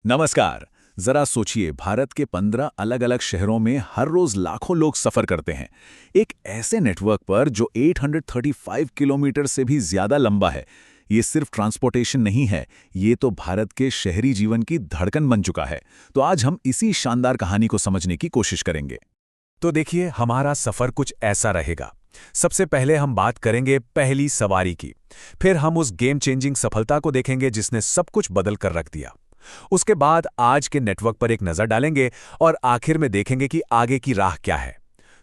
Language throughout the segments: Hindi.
नमस्कार। जरा सोचिए, भारत के 15 अलग-अलग शहरों में हर रोज लाखों लोग सफर करते हैं। एक ऐसे नेटवर्क पर जो 835 किलोमीटर से भी ज्यादा लंबा है। ये सिर्फ ट्रांसपोर्टेशन नहीं है, ये तो भारत के शहरी जीवन की धड़कन बन चुका है। तो आज हम इसी शानदार कहानी को समझने की कोशिश करेंगे। तो देखिए, हमारा सफर कुछ ऐसा रहेगा। सबसे पहले हम बात करेंगे पहली सवारी की। फिर हम उस गेम चेंजिंग सफलता को देखेंगे जिसने सब कुछ बदल कर रख दिया। उसके बाद आज के नेटवर्क पर एक नजर डालेंगे और आखिर में देखेंगे कि आगे की राह क्या है।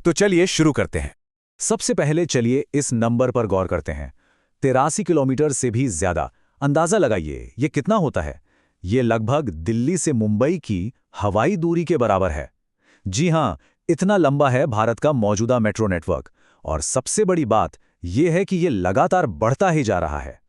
तो चलिए शुरू करते हैं। सबसे पहले चलिए इस नंबर पर गौर करते हैं। 83 किलोमीटर से भी ज्यादा। अंदाजा लगाइए, ये कितना होता है? ये लगभग दिल्ली से मुंबई की हवाई दूरी के बराबर है। जी हाँ, इतना लंबा है भारत का मौजूदा मेट्रो नेटवर्क। और सबसे बड़ी बात यह है कि ये लगातार बढ़ता ही जा रहा है।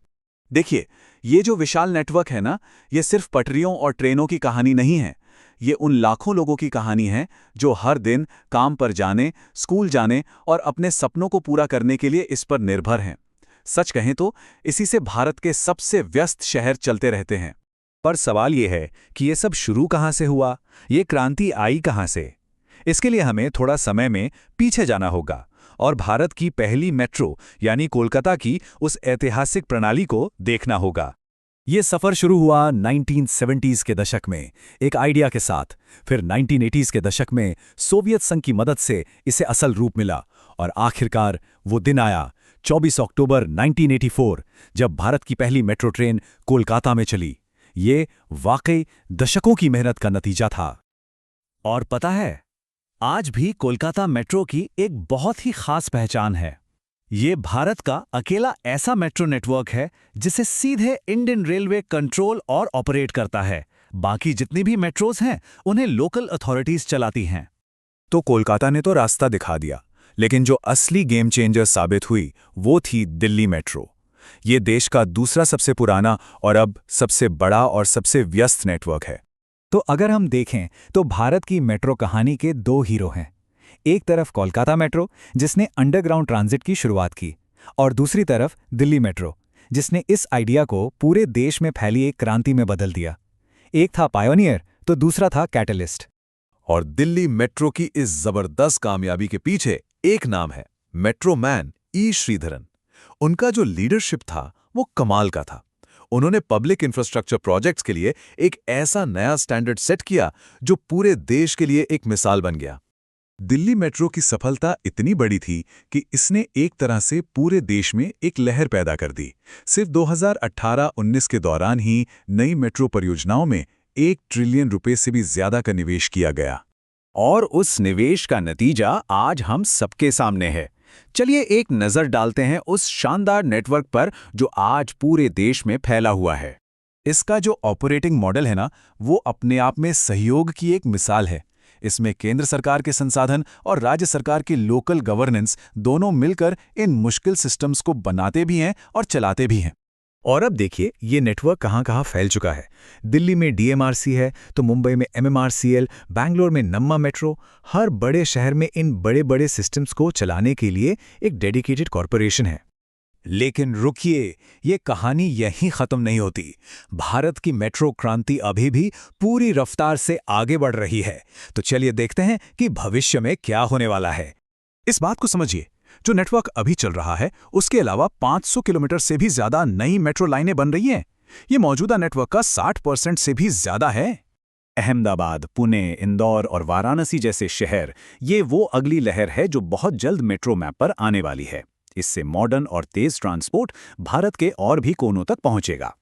देखिए, ये जो विशाल नेटवर्क है ना, ये सिर्फ पटरियों और ट्रेनों की कहानी नहीं है। ये उन लाखों लोगों की कहानी है जो हर दिन काम पर जाने, स्कूल जाने और अपने सपनों को पूरा करने के लिए इस पर निर्भर हैं। सच कहें तो इसी से भारत के सबसे व्यस्त शहर चलते रहते हैं। पर सवाल ये है कि ये सब शुरू कहाँ से हुआ, ये क्रांति आई कहाँ से? इसके लिए हमें थोड़ा समय में पीछे जाना होगा और भारत की पहली मेट्रो यानी कोलकाता की उस ऐतिहासिक प्रणाली को देखना होगा। ये सफर शुरू हुआ 1970s के दशक में एक आइडिया के साथ। फिर 1980s के दशक में सोवियत संघ की मदद से इसे असल रूप मिला और आखिरकार वो दिन आया 24 अक्टूबर 1984, जब भारत की पहली मेट्रो ट्रेन कोलकाता में चली। ये वाकई दशकों की मेहनत का नतीजा था। और पता है, आज भी कोलकाता मेट्रो की एक बहुत ही खास पहचान है। ये भारत का अकेला ऐसा मेट्रो नेटवर्क है जिसे सीधे इंडियन रेलवे कंट्रोल और ऑपरेट करता है। बाकी जितनी भी मेट्रोज हैं उन्हें लोकल अथॉरिटीज चलाती हैं। तो कोलकाता ने तो रास्ता दिखा दिया, लेकिन जो असली गेम चेंजर साबित हुई वो थी दिल्ली मेट्रो। ये देश का दूसरा सबसे पुराना और अब सबसे बड़ा और सबसे व्यस्त नेटवर्क है। तो अगर हम देखें तो भारत की मेट्रो कहानी के दो हीरो हैं। एक तरफ कोलकाता मेट्रो, जिसने अंडरग्राउंड ट्रांजिट की शुरुआत की, और दूसरी तरफ दिल्ली मेट्रो, जिसने इस आइडिया को पूरे देश में फैली एक क्रांति में बदल दिया। एक था पायोनियर तो दूसरा था कैटलिस्ट। और दिल्ली मेट्रो की इस जबरदस्त कामयाबी के पीछे एक नाम है, मेट्रो मैन ई श्रीधरन। उनका जो लीडरशिप था वो कमाल का था। उन्होंने पब्लिक इंफ्रास्ट्रक्चर प्रोजेक्ट्स के लिए एक ऐसा नया स्टैंडर्ड सेट किया जो पूरे देश के लिए एक मिसाल बन गया। दिल्ली मेट्रो की सफलता इतनी बड़ी थी कि इसने एक तरह से पूरे देश में एक लहर पैदा कर दी। सिर्फ 2018-19 के दौरान ही नई मेट्रो परियोजनाओं में 1 ट्रिलियन रुपए से भी ज्यादा का निवेश किया गया। और उस निवेश का नतीजा आज हम सबके सामने है। चलिए एक नजर डालते हैं उस शानदार नेटवर्क पर जो आज पूरे देश में फैला हुआ है। इसका जो ऑपरेटिंग मॉडल है ना, वो अपने आप में सहयोग की एक मिसाल है। इसमें केंद्र सरकार के संसाधन और राज्य सरकार की लोकल गवर्नेंस दोनों मिलकर इन मुश्किल सिस्टम्स को बनाते भी हैं और चलाते भी हैं। और अब देखिए, ये नेटवर्क कहाँ-कहाँ फैल चुका है। दिल्ली में डीएमआरसी है तो मुंबई में एमएमआरसीएल, बैंगलोर में नम्मा मेट्रो। हर बड़े शहर में इन बड़े-बड़े सिस्टम्स को चलाने के लिए एक डेडिकेटेड कॉरपोरेशन है। लेकिन रुकिए, ये कहानी यहीं खत्म नहीं होती। भारत की मेट्रो क्रांति अभी भी पूरी रफ्तार से आगे बढ़ रही है। तो चलिए देखते हैं कि भविष्य में क्या होने वाला है। इस बात को समझिए, जो नेटवर्क अभी चल रहा है उसके अलावा 500 किलोमीटर से भी ज्यादा नई मेट्रो लाइनें बन रही हैं। ये मौजूदा नेटवर्क का 60% से भी ज्यादा है। अहमदाबाद, पुणे, इंदौर और वाराणसी जैसे शहर, ये वो अगली लहर है जो बहुत जल्द मेट्रो मैप पर आने वाली है। इससे मॉडर्न और तेज ट्रांसपोर्ट भारत के और भी कोनों तक पहुंचेगा।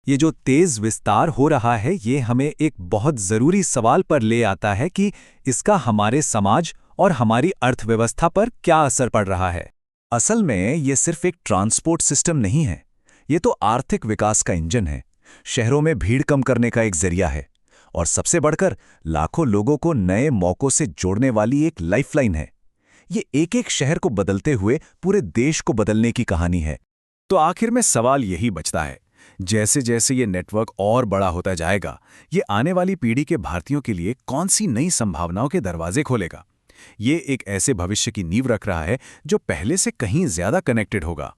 ये जो तेज विस्तार हो रहा है, ये हमें एक बहुत जरूरी सवाल पर ले आता है कि इसका हमारे समाज और हमारी अर्थव्यवस्था पर क्या असर पड़ रहा है। असल में ये सिर्फ एक ट्रांसपोर्ट सिस्टम नहीं है, ये तो आर्थिक विकास का इंजन है। शहरों में भीड़ कम करने का एक जरिया है और सबसे बढ़कर लाखों लोगों को नए मौकों से जोड़ने वाली एक लाइफलाइन है। ये एक-एक शहर को बदलते हुए पूरे देश को बदलने की कहानी है। तो आखिर में सवाल यही बचता है, जैसे जैसे ये नेटवर्क और बड़ा होता जाएगा, ये आने वाली पीढ़ी के भारतीयों के लिए कौन सी नई संभावनाओं के दरवाजे खोलेगा? ये एक ऐसे भविष्य की नींव रख रहा है जो पहले से कहीं ज्यादा कनेक्टेड होगा।